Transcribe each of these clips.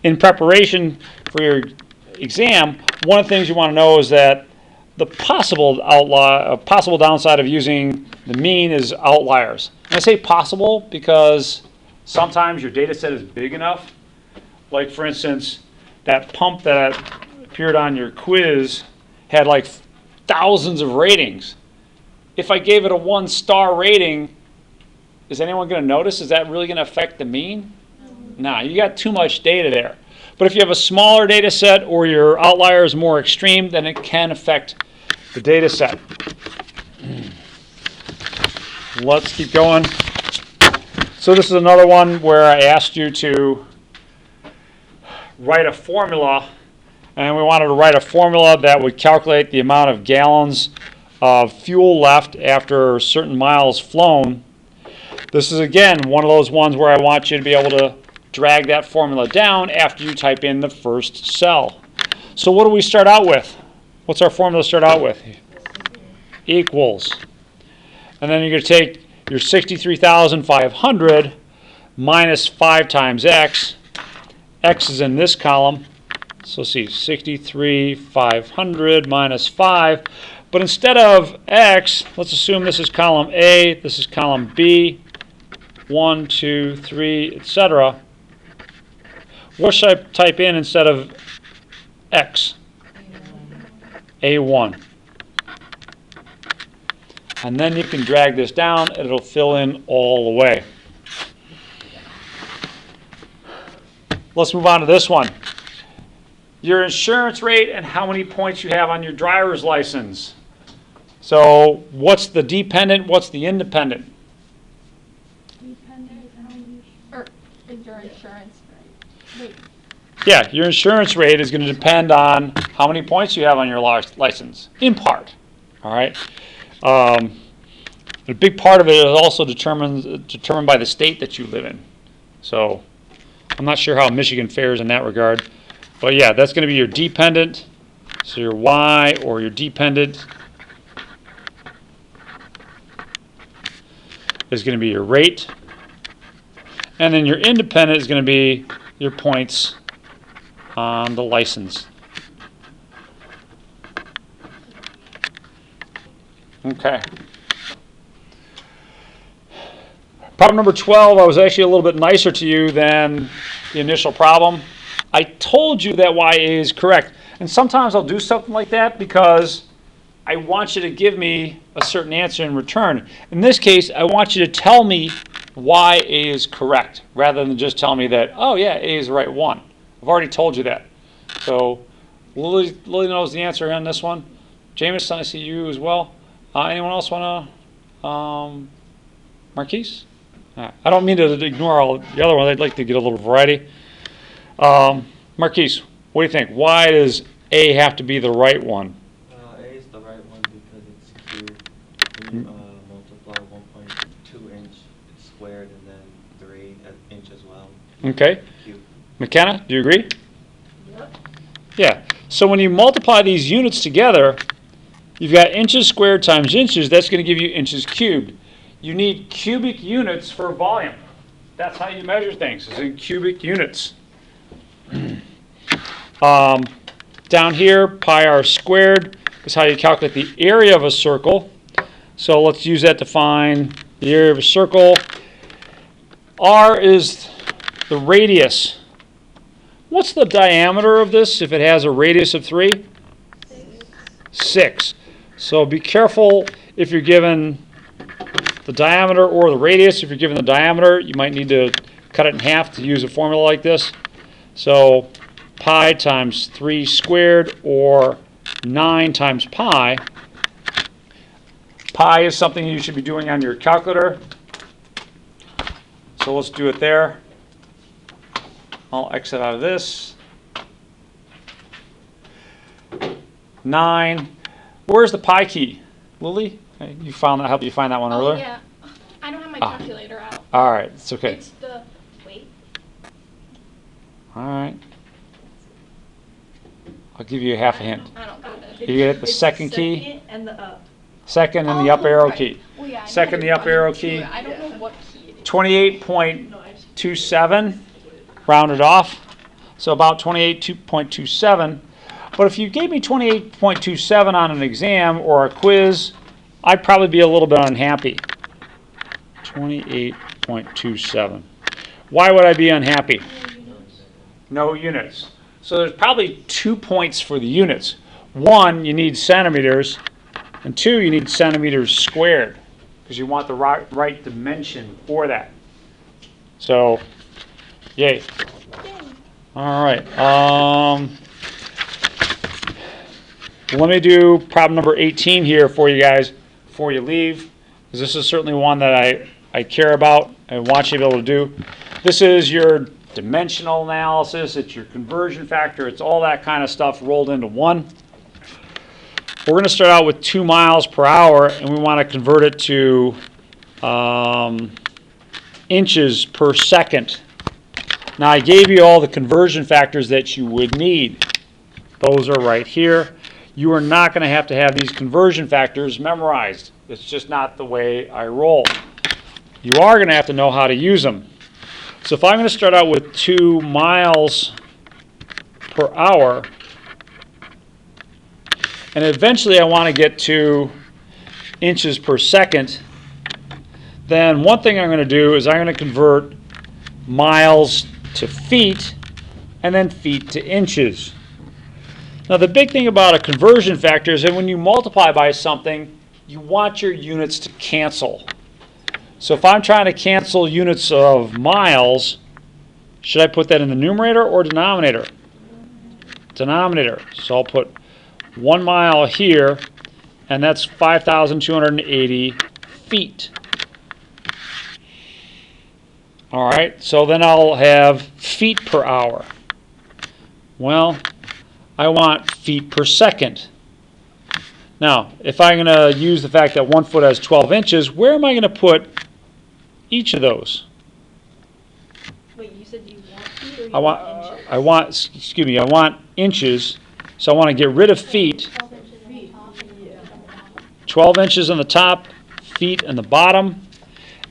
in preparation for your exam, one of the things you want to know is that the possible downside of using the mean is outliers. And I say possible because sometimes your data set is big enough. Like, for instance, that pump that appeared on your quiz had like thousands of ratings. If I gave it a 1-star rating, is anyone going to notice? Is that really going to affect the mean? No, you got too much data there. But if you have a smaller data set or your outlier is more extreme, then it can affect the data set. Let's keep going. So this is another one where I asked you to write a formula, and we wanted to write a formula that would calculate the amount of gallons of fuel left after certain miles flown. This is, again, one of those ones where I want you to be able to drag that formula down after you type in the first cell. So what do we start out with? What's our formula start out with? Equals. And then you're going to take your 63,500 minus 5 times x. X is in this column. So see, 63,500 minus 5. But instead of x, let's assume this is column A, this is column B, 1, 2, 3, etc. What should I type in instead of x? A1. And then you can drag this down, and it'll fill in all the way. Let's move on to this one. Your insurance rate and how many points you have on your driver's license. So what's the dependent, what's the independent? Dependent or is your insurance rate? Wait. Yeah, your insurance rate is going to depend on how many points you have on your license, in part. All right. A big part of it is also determined by the state that you live in. So I'm not sure how Michigan fares in that regard. But yeah, that's going to be your dependent. So your Y or your dependent is going to be your rate. And then your independent is going to be your points on the license. Okay. Problem number 12, I was actually a little bit nicer to you than the initial problem. I told you that YA is correct. And sometimes I'll do something like that because I want you to give me a certain answer in return. In this case, I want you to tell me why A is correct, rather than just tell me that, oh yeah, A is the right one. I've already told you that. So Lily knows the answer on this one. Jameson, I see you as well. Anyone else want to? Marquise? I don't mean to ignore all the other ones. I'd like to get a little variety. Marquise, what do you think? Why does A have to be the right one? A is the right one because it's cubed. When you multiply 1.2 inch, it's squared, and then 3 inch as well. Okay. Cubed. McKenna, do you agree? Yep. Yeah. So when you multiply these units together, you've got inches squared times inches. That's going to give you inches cubed. You need cubic units for volume. That's how you measure things, is in cubic units. Down here, pi r squared is how you calculate the area of a circle. So let's use that to find the area of a circle. R is the radius. What's the diameter of this if it has a radius of 3? 6. So be careful if you're given the diameter or the radius. If you're given the diameter, you might need to cut it in half to use a formula like this. So pi times 3 squared, or 9 times pi. Pi is something you should be doing on your calculator. So let's do it there. I'll exit out of this. 9. Where's the pi key? Lily? You found that? Helped you find that one earlier? Yeah. I don't have my calculator out. All right, it's okay. It's the wait. All right. I'll give you a half a hint. I don't got it. You get the second key, Second and the up. second and the up arrow key. Well, yeah, I know Second, the you're up arrow running to key. it. I don't know what key it is. 28.27, rounded off. So about 28.27. But if you gave me 28.27 on an exam or a quiz, I'd probably be a little bit unhappy. 28.27. Why would I be unhappy? No units. So there's probably 2 points for the units. One, you need centimeters, and two, you need centimeters squared, because you want the right dimension for that. So, yay. All right. Let me do problem number 18 here for you guys before you leave, because this is certainly one that I care about and want you to be able to do. This is your dimensional analysis, it's your conversion factor, it's all that kind of stuff rolled into one. We're going to start out with 2 miles per hour, and we want to convert it to inches per second. Now, I gave you all the conversion factors that you would need. Those are right here. You are not going to have these conversion factors memorized. It's just not the way I roll. You are going to have to know how to use them. So if I'm going to start out with 2 miles per hour, and eventually I want to get to inches per second, then one thing I'm going to do is I'm going to convert miles to feet and then feet to inches. Now the big thing about a conversion factor is that when you multiply by something, you want your units to cancel. So if I'm trying to cancel units of miles, should I put that in the numerator or denominator? Denominator. So I'll put 1 mile here, and that's 5,280 feet. All right, so then I'll have feet per hour. Well, I want feet per second. Now, if I'm going to use the fact that 1 foot has 12 inches, where am I going to put each of those? Wait, you said you want feet or you I want inches, so I want to get rid of feet. 12 inches on the top, feet on the bottom.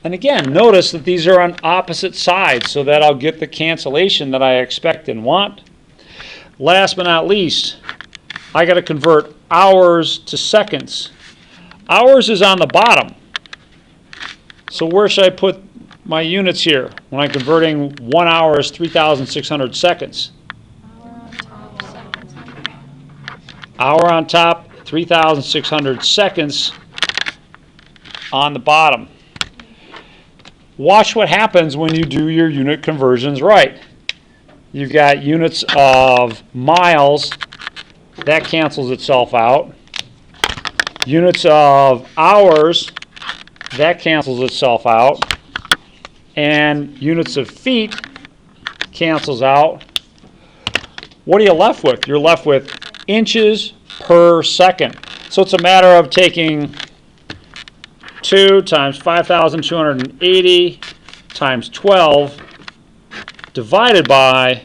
And again, notice that these are on opposite sides so that I'll get the cancellation that I expect and want. Last but not least, I got to convert hours to seconds. Hours is on the bottom. So where should I put my units here when I'm converting 1 hour is 3,600 seconds? Hour on top, 3,600 seconds on the bottom. Watch what happens when you do your unit conversions right. You've got units of miles, that cancels itself out. Units of hours, that cancels itself out. And units of feet cancels out. What are you left with? You're left with inches per second. So it's a matter of taking 2 times 5,280 times 12 divided by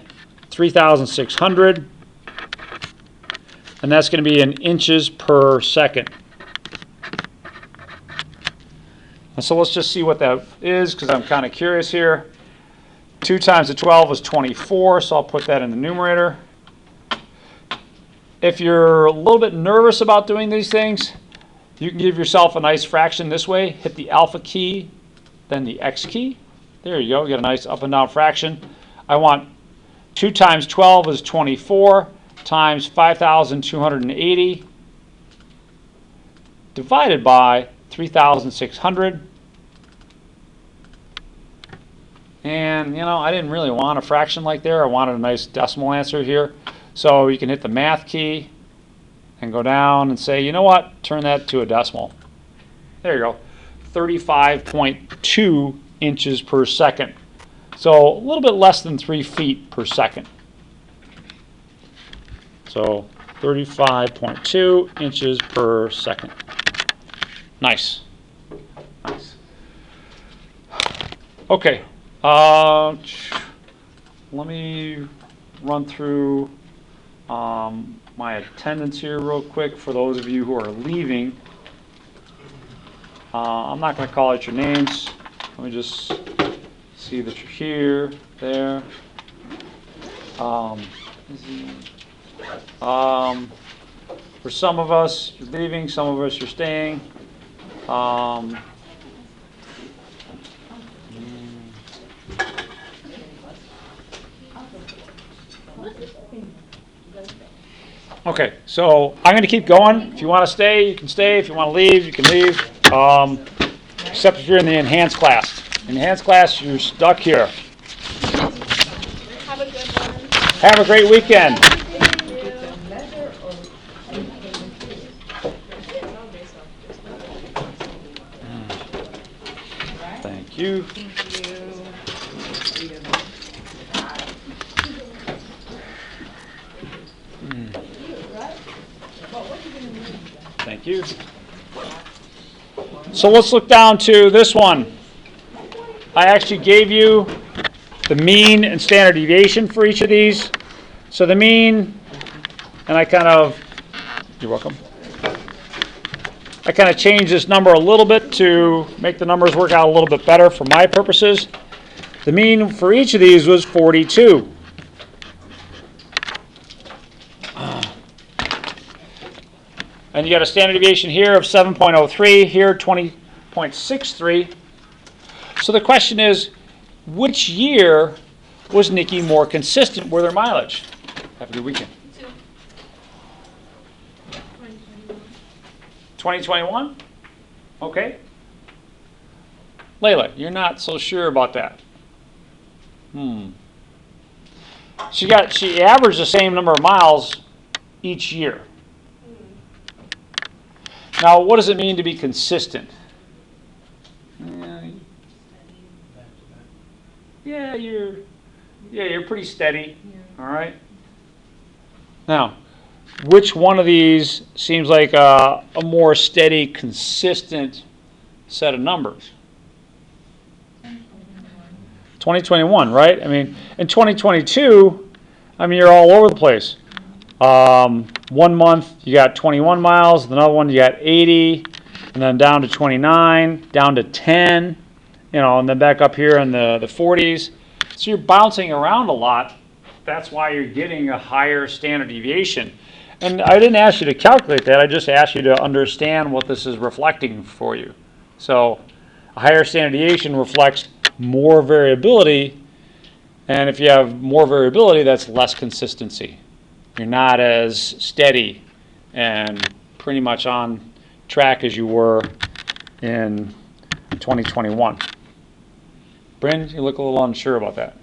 3,600, and that's going to be in inches per second. And so let's just see what that is, because I'm kind of curious here. 2 times the 12 is 24, so I'll put that in the numerator. If you're a little bit nervous about doing these things, you can give yourself a nice fraction this way. Hit the alpha key, then the X key. There you go, get a nice up and down fraction. I want 2 times 12 is 24 times 5,280 divided by 3,600. And, you know, I didn't really want a fraction like there. I wanted a nice decimal answer here. So you can hit the math key and go down and say, you know what, turn that to a decimal. There you go, 35.2 inches per second. So a little bit less than 3 feet per second. So 35.2 inches per second. Nice. Nice. Okay. Let me run through my attendance here real quick for those of you who are leaving. I'm not going to call out your names. Let me just see that you're here, there. Um, for some of us, you're leaving. Some of us, you're staying. Okay, so I'm going to keep going. If you want to stay, you can stay. If you want to leave, you can leave. Except if you're in the enhanced class. In the enhanced class, you're stuck here. Have a good one. Have a great weekend. Thank you. Thank you. So let's look down to this one. I actually gave you the mean and standard deviation for each of these. So the mean, and you're welcome. I kind of changed this number a little bit to make the numbers work out a little bit better for my purposes. The mean for each of these was 42. And you got a standard deviation here of 7.03, here 20.63. So the question is, which year was Nikki more consistent with her mileage? Have a good weekend. 2021? Okay. Layla, you're not so sure about that. She averaged the same number of miles each year. Now, what does it mean to be consistent? Yeah, you're pretty steady. All right. Now, which one of these seems like a more steady, consistent set of numbers? 2021, right? I mean, in 2022, you're all over the place. 1 month you got 21 miles, another one you got 80, and then down to 29, down to 10, and then back up here in the 40s. So you're bouncing around a lot. That's why you're getting a higher standard deviation. And I didn't ask you to calculate that. I just asked you to understand what this is reflecting for you. So a higher standard deviation reflects more variability, and if you have more variability, that's less consistency. You're not as steady and pretty much on track as you were in 2021. Bryn, you look a little unsure about that.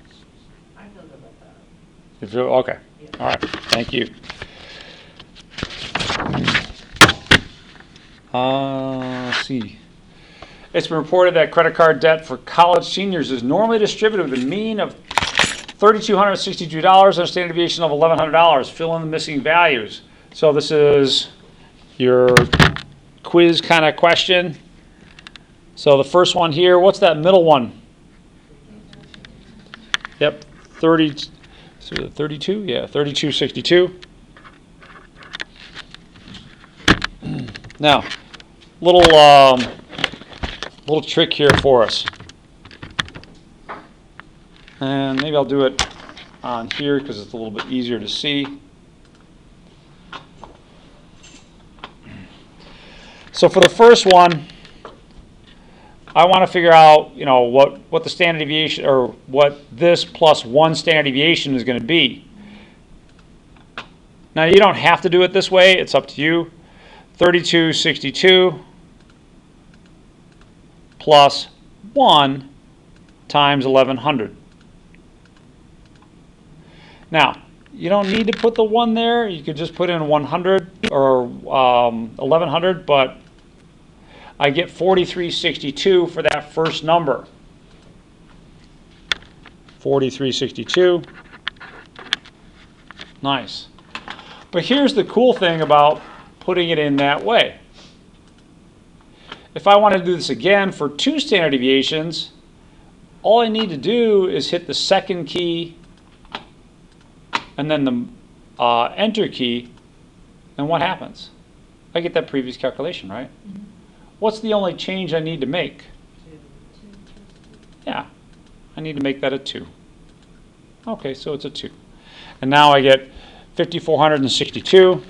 I feel good about that. You feel okay? Yeah. All right. Thank you. Let's see. It's been reported that credit card debt for college seniors is normally distributed with a mean of $3,262 and a standard deviation of $1,100. Fill in the missing values. So this is your quiz kind of question. So the first one here, what's that middle one? Yep, 32? Yeah, 3262. Now, little trick here for us. And maybe I'll do it on here because it's a little bit easier to see. So for the first one, I want to figure out, what the standard deviation, or what this plus 1 standard deviation is going to be. Now, you don't have to do it this way. It's up to you. 3262 plus 1 times 1100. Now, you don't need to put the 1 there. You could just put in 100 or 1100, but I get 4362 for that first number. 4362. Nice. But here's the cool thing about putting it in that way. If I want to do this again for 2 standard deviations, all I need to do is hit the second key and then the enter key, and what happens? I get that previous calculation, right? Mm-hmm. What's the only change I need to make? 2. Yeah, I need to make that a 2. Okay, so it's a 2. And now I get 5,462.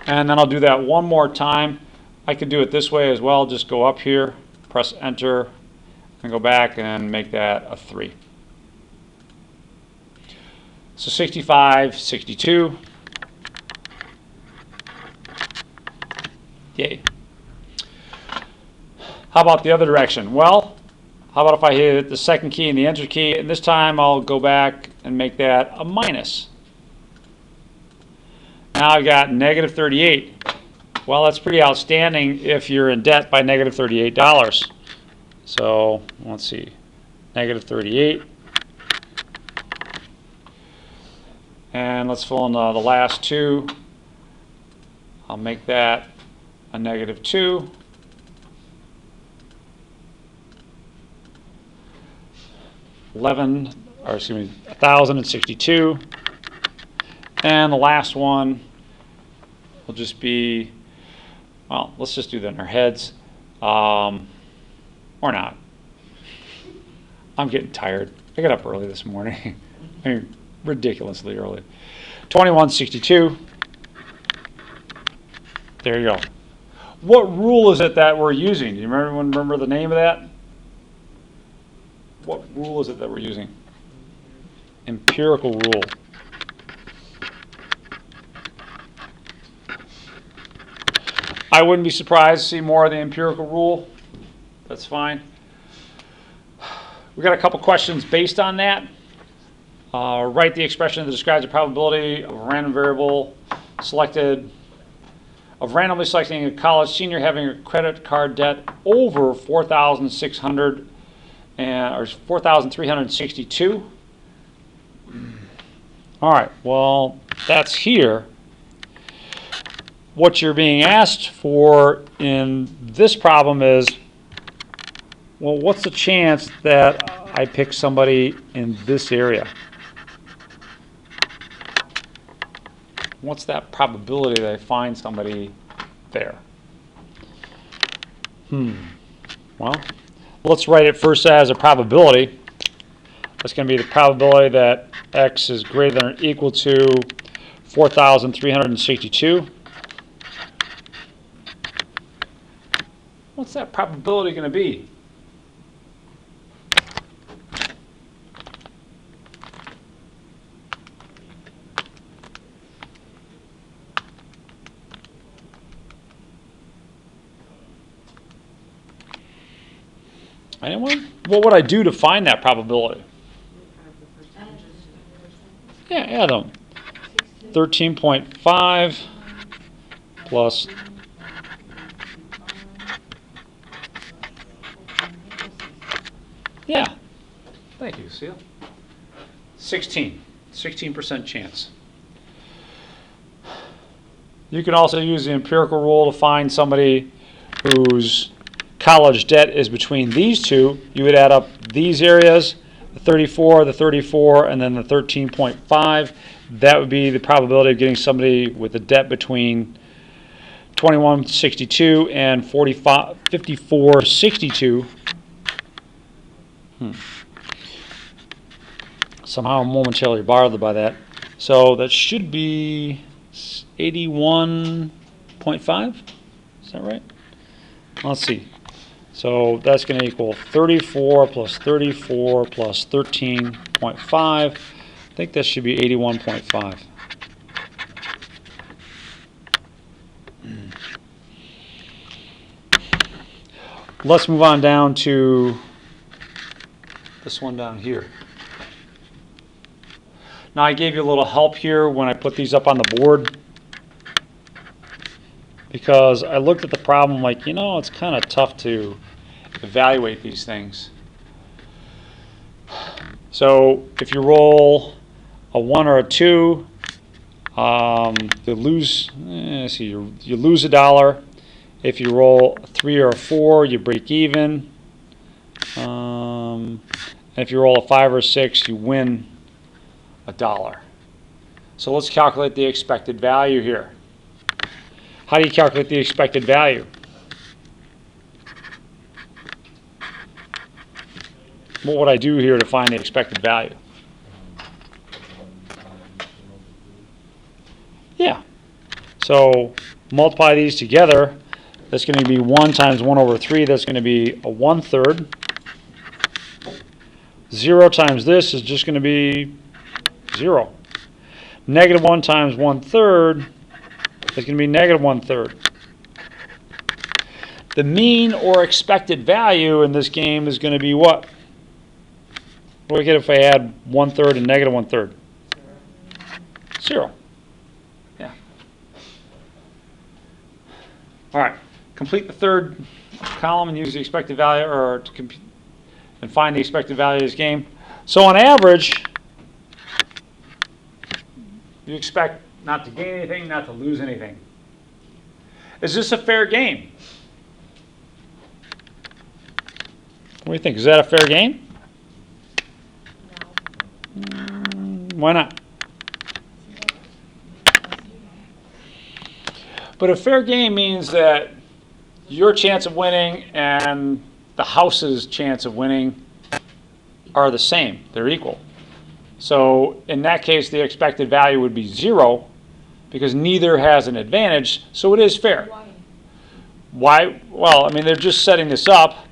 And then I'll do that one more time. I could do it this way as well. Just go up here, press enter, and go back and make that a 3. So 65, 62. Yay. How about the other direction? Well, how about if I hit the second key and the enter key, and this time I'll go back and make that a minus. Now I got negative 38. Well, that's pretty outstanding if you're in debt by negative $38. So let's see, negative 38. And let's fill in the last two. I'll make that a negative 2. Excuse me, 1,062. And the last one will just be, well, let's just do that in our heads. Or not. I'm getting tired. I got up early this morning. I mean, ridiculously early. 2162. There you go. What rule is it that we're using? Do you remember the name of that? What rule is it that we're using? Empirical rule. I wouldn't be surprised to see more of the empirical rule. That's fine. We got a couple questions based on that. Write the expression that describes the probability of a random variable randomly selecting a college senior having a credit card debt over 4,600 or 4,362. All right, well, that's here. What you're being asked for in this problem is, well, what's the chance that I pick somebody in this area? What's that probability that I find somebody there? Well, let's write it first as a probability. That's going to be the probability that x is greater than or equal to 4,362. What's that probability going to be? Anyone? What would I do to find that probability? Yeah, add them. 13.5 plus yeah. Thank you, Seal. 16% chance. You can also use the empirical rule to find somebody whose college debt is between these two. You would add up these areas, the 34, and then the 13.5. That would be the probability of getting somebody with a debt between 2162 and 5462. Somehow I'm momentarily bothered by that. So that should be 81.5. Is that right? Let's see. So that's going to equal 34 plus 34 plus 13.5. I think that should be 81.5. Let's move on down to this one down here. Now I gave you a little help here when I put these up on the board, because I looked at the problem like, it's kind of tough to evaluate these things. So if you roll a 1 or a 2, you lose. You lose $1. If you roll a 3 or a 4, you break even. And if you roll a 5 or a 6, you win $1. So let's calculate the expected value here. How do you calculate the expected value? What would I do here to find the expected value? Yeah. So multiply these together. That's going to be 1 times 1 over 3. That's going to be a 1/3. 0 times this is just going to be 0. Negative 1 times 1/3 is going to be negative 1/3. The mean or expected value in this game is going to be what? What do we get if I add 1/3 and negative 1/3? 0. Yeah. All right. Complete the third column and use the expected value, or to and find the expected value of this game. So on average, you expect not to gain anything, not to lose anything. Is this a fair game? What do you think? Is that a fair game? Why not? But a fair game means that your chance of winning and the house's chance of winning are the same. They're equal. So in that case, the expected value would be 0 because neither has an advantage, so it is fair. Why? Well, I mean, they're just setting this up.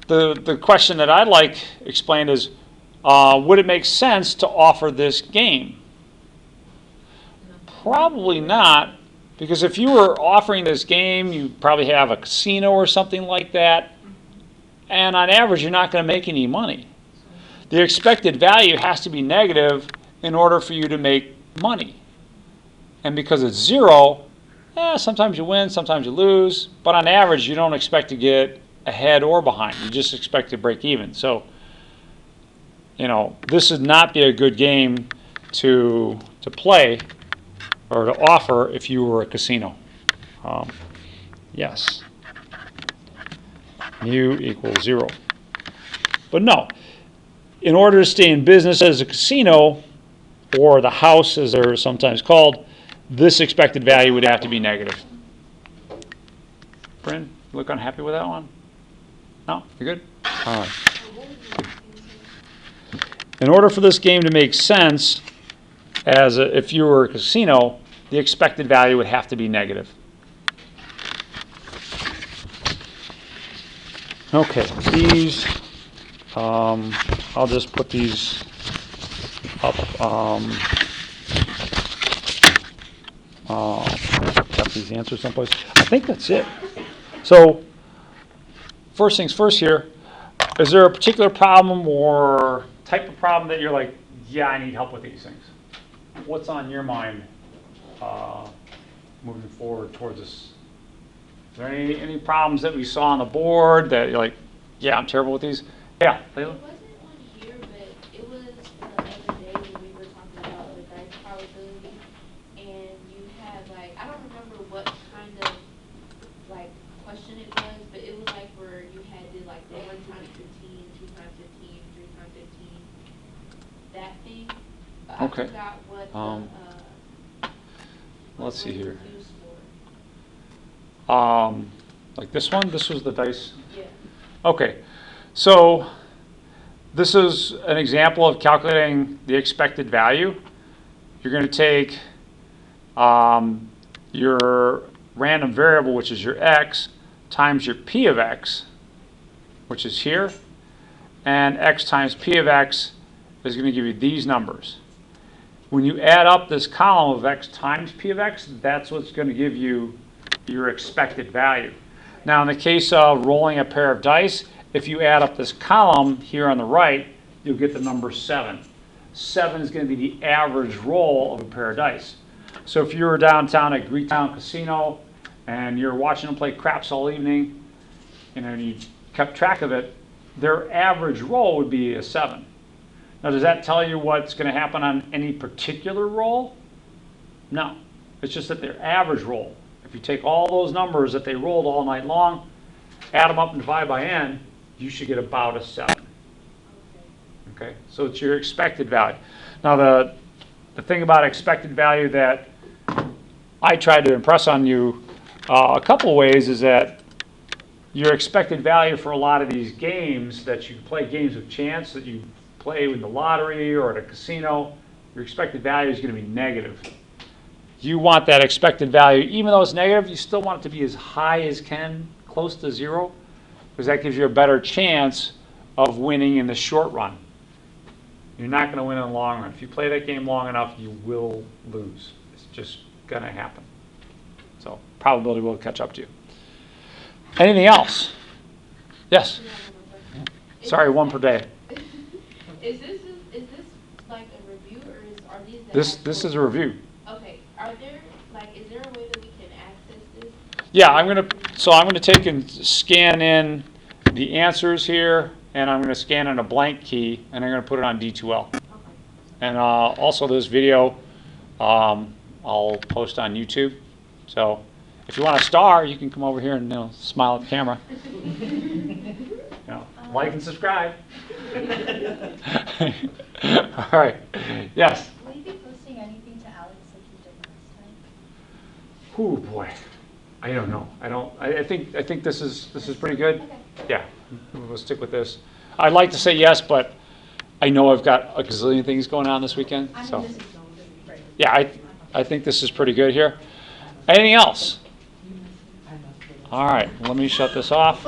The question that I'd like explained is, would it make sense to offer this game? Probably not, because if you were offering this game, you probably have a casino or something like that, and on average, you're not going to make any money. The expected value has to be negative in order for you to make money. And because it's 0, sometimes you win, sometimes you lose, but on average, you don't expect to get ahead or behind. You just expect to break even. So, this would not be a good game to play or to offer if you were a casino. Yes. Mu equals 0. But no. In order to stay in business as a casino, or the house as they're sometimes called, this expected value would have to be negative. Bryn, you look unhappy with that one? No? You're good? All right. In order for this game to make sense, if you were a casino, the expected value would have to be negative. Okay, these, I'll just put these up. Got these answers someplace. I think that's it. So, first things first here, is there a particular problem or type of problem that you're like, yeah, I need help with these things? What's on your mind moving forward towards this? Is there any problems that we saw on the board that you're like, yeah, I'm terrible with these? Yeah, Layla? It wasn't on here, but it was the other day when we were talking about the dice probability, and you had I don't remember what kind of question it was, but it was where you had did the 1 times 15, 2 times 15, 3 times 15, that thing. But Okay. I forgot what Let's see what it here. was used for. Like this one? This was the dice? Yeah. Okay, so this is an example of calculating the expected value. You're going to take your random variable, which is your x, times your p of x, which is here, and x times p of x is going to give you these numbers. When you add up this column of x times p of x, that's what's going to give you your expected value. Now, in the case of rolling a pair of dice, if you add up this column here on the right, you'll get the number 7. 7 is going to be the average roll of a pair of dice. So if you were downtown at Greektown Casino and you're watching them play craps all evening, and you kept track of it, their average roll would be a 7. Now, does that tell you what's going to happen on any particular roll? No. It's just that their average roll. If you take all those numbers that they rolled all night long, add them up and divide by n, you should get about a 7. Okay? So it's your expected value. Now, the thing about expected value that I tried to impress on you a couple of ways is that your expected value for a lot of these games that you play, games of chance that you play in the lottery or at a casino, your expected value is going to be negative. you want that expected value, even though it's negative, you still want it to be as high as can, close to 0, because that gives you a better chance of winning in the short run. You're not going to win in the long run. If you play that game long enough, you will lose. It's just going to happen. So probability will catch up to you. Anything else? Yes? Sorry, one per day. Is this like a review, or are these the This actual- is a review. Okay, is there a way that we can access this? Yeah, I'm gonna take and scan in the answers here, and I'm gonna scan in a blank key, and I'm gonna put it on D2L. Okay. And also this video, I'll post on YouTube. So if you want a star, you can come over here and smile at the camera. Like and subscribe. All right. Yes. Will you be posting anything to Alex like you did last time? Oh boy, I don't know. I think this is pretty good. Okay. Yeah, we'll stick with this. I'd like to say yes, but I know I've got a gazillion things going on this weekend. I So mean, this is great. yeah, I think this is pretty good here. Anything else? All right, let me shut this off.